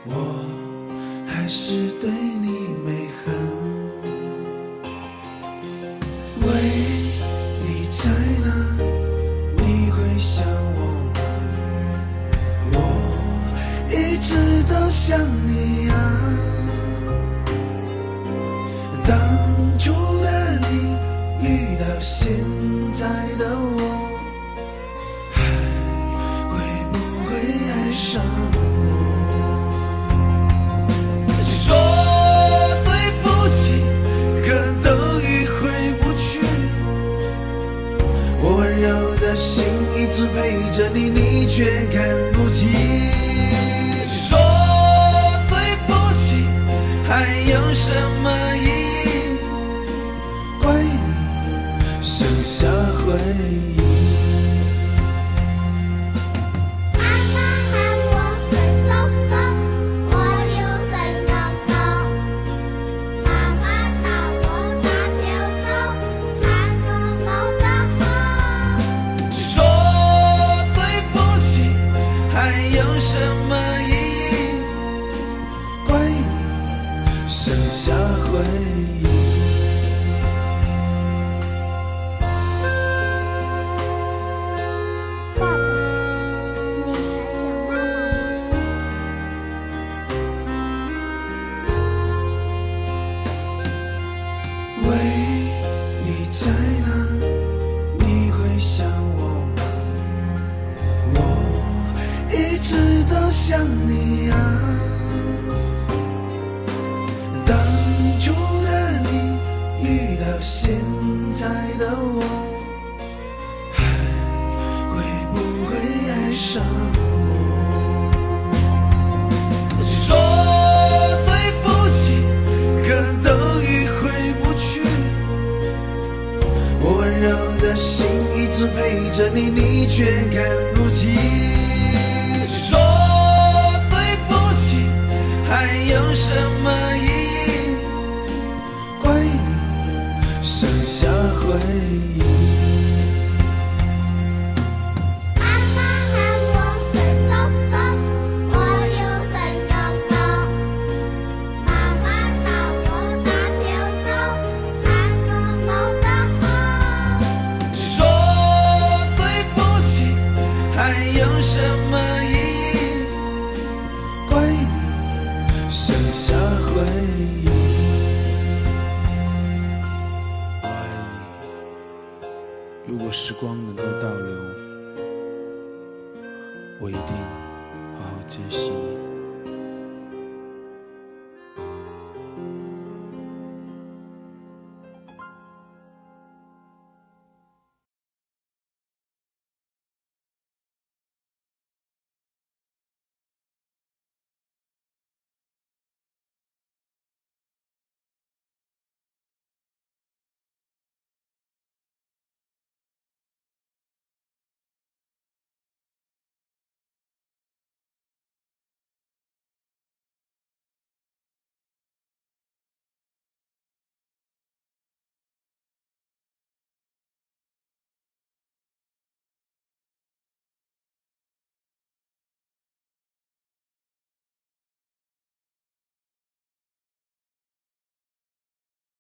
我还是对你没恨。喂，你在哪？你会想我吗？我一直都想你啊。当初的你遇到现在的我，还会不会爱上我？说对不起，可都已回不去。我温柔的心一直陪着你，你却看不起。说对不起，还有什么意义？怪你剩下回忆。有什么意义？怪你剩下回忆。爸爸，你还想妈妈喂，你在哪？你会想我吗？我一直都想你啊。当初的你遇到现在的我，还会不会爱上我？说对不起，可都已回不去。我温柔的心一直陪着你，你却看不起。说对不起，还有什么意义？怪你剩下回忆。还有什么意义？怪你剩下回忆。我爱你，如果时光能够倒流，我一定好好珍惜你。